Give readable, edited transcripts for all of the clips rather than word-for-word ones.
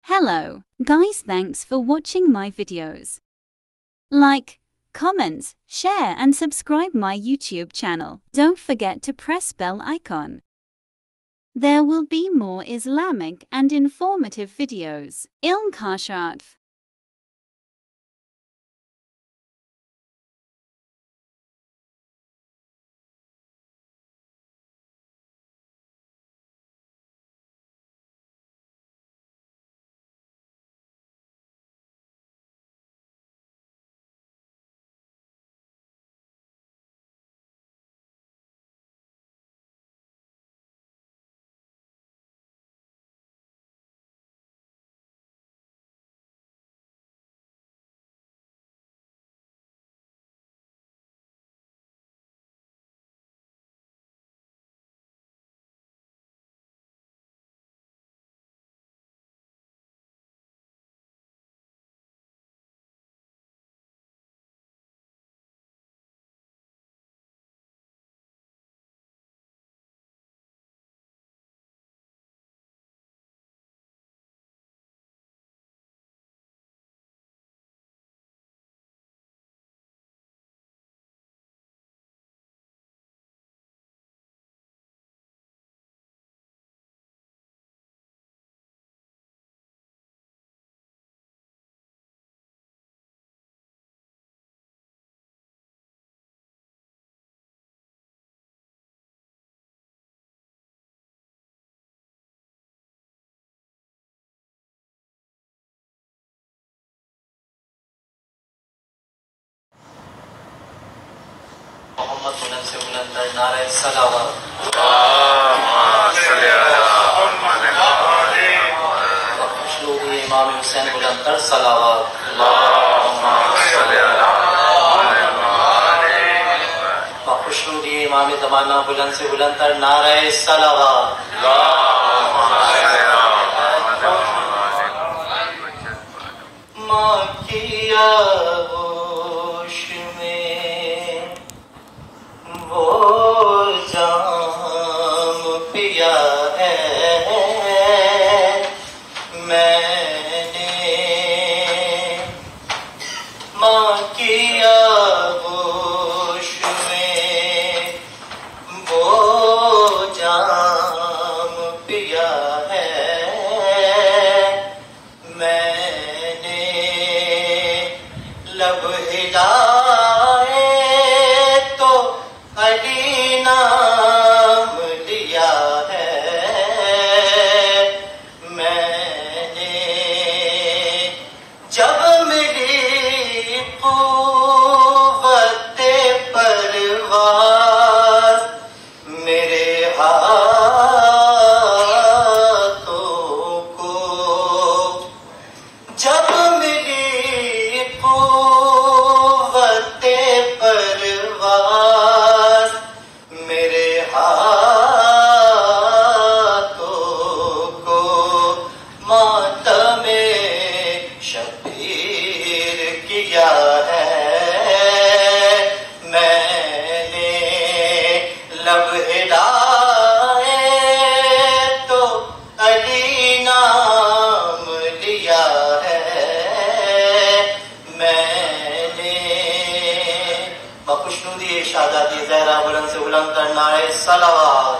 Hello, guys, thanks for watching my videos. Like, comment, share and subscribe my YouTube channel. Don't forget to press bell icon. There will be more Islamic and informative videos. Ilm Kashat. محمد بلند سے بلندر نعرہ صلوات مشروع امام حسین بلندر صلوات مشروع امام زمانہ بلند سے بلندر نعرہ صلوات ماں کی آغوش میں وہ جام پیا ہے میں نے ماں کی آغوش میں وہ جام پیا ہے میں نے لب ہلائے تو علی نام لیا ہے میں نے جب ملی قوت پرواز میرے ہاتھوں کو جب ملی قوت پرواز میرے ہاتھوں کو ماتم شبیر کیا ہے میں نے لب ہلائے تو علی نام لیا ہے میں نے بخشنودی شہادت زہرا بلند سے بلند تر نعرہ صلوات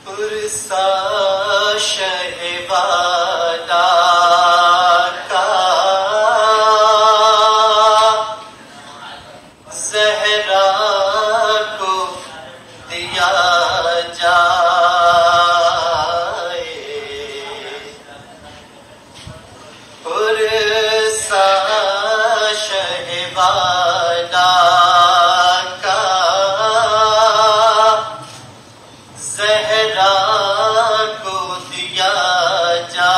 پرسا شہبادا کا زہرا کو دیا جائے پرسا شہبادا کا زہرا کو دیا جائے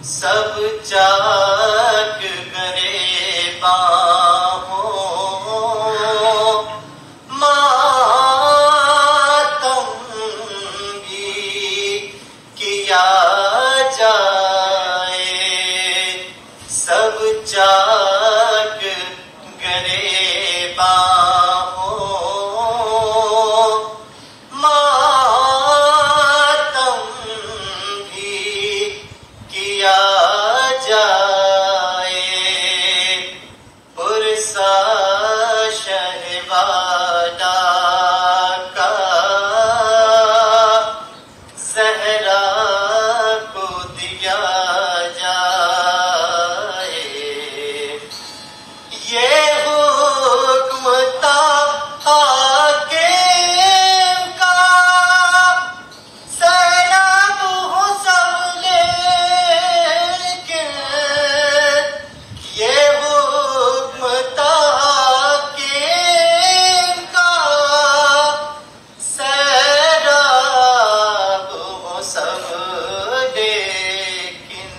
سب چاک گریباں ہوں ماتم بھی کیا جائے سب چاک گریباں پرسا شہوالا کا زہرا کو دیا جائے، یہ حکم تھا حاکم کا، سیلاب ہو سب لیکن یہ حکم تھا حاکم کا، سیلاب ہو سب لیکن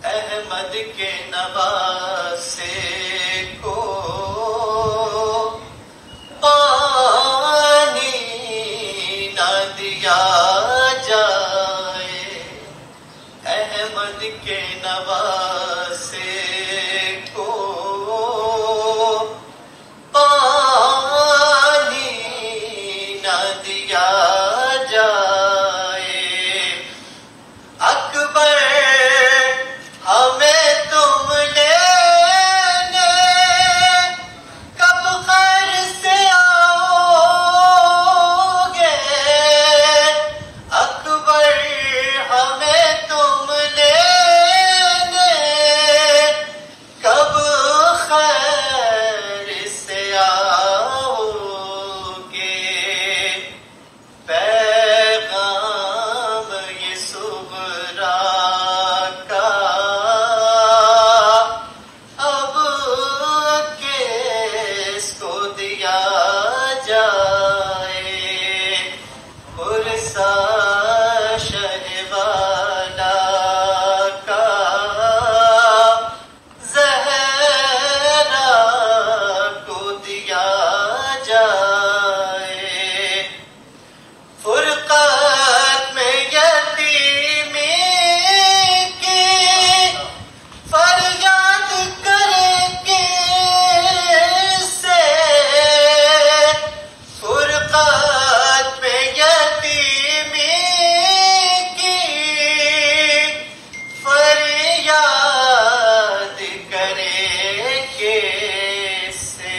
احمد کے نواسے کو پانی نہ دیا جائے، احمد کے نواسے کو پانی نہ دیا جائے، اکبر ہمیں تم لینے کب خیر سے آؤ گے، اکبر ہمیں تم لینے کب خیر سے آؤ گے، پیغام یہ صغرا کا اب کس کو دیا جائے، پرسا شہوالا کا زہرا کو دیا جائے، فرقت میں یتیمی کی فریاد کرے کس سے، فرقت میں یتیمی کی فریاد کرے کس سے،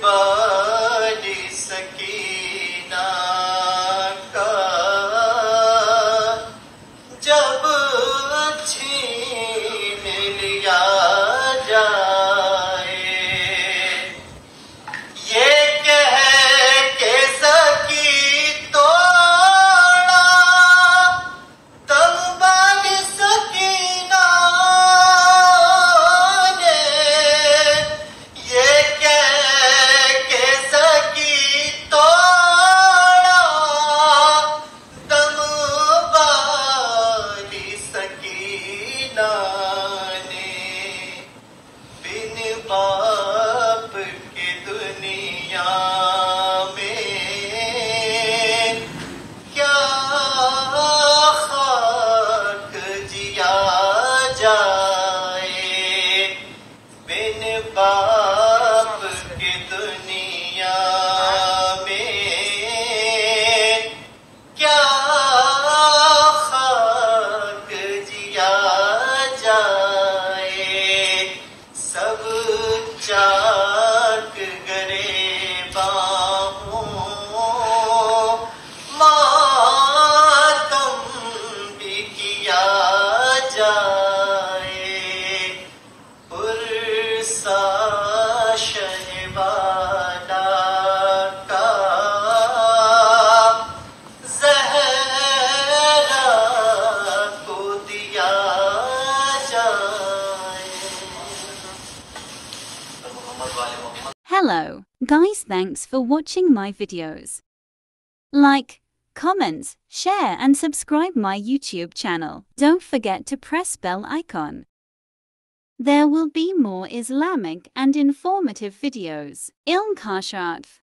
دربانی سکینہ کا جب چھین لیا جائے، یہ کہہ کے زکی توڑا تن بانی سکینہ نے، یہ کہہ کے زکی توڑا تن بانی سکینہ نے، بن باپ کے دنیا میں کیا خاک جیا جائے، بن باپ کے دنیا میں کیا خاک جیا جائے، سب چاک گریباں ہوں، ماتم بھی کیا جائے، پرسا شہوالا کا زہرا کو دیا جائے۔ Hello, guys, thanks for watching my videos. Like, comment, share and subscribe my YouTube channel. Don't forget to press bell icon. There will be more Islamic and informative videos. Ilm Kashat.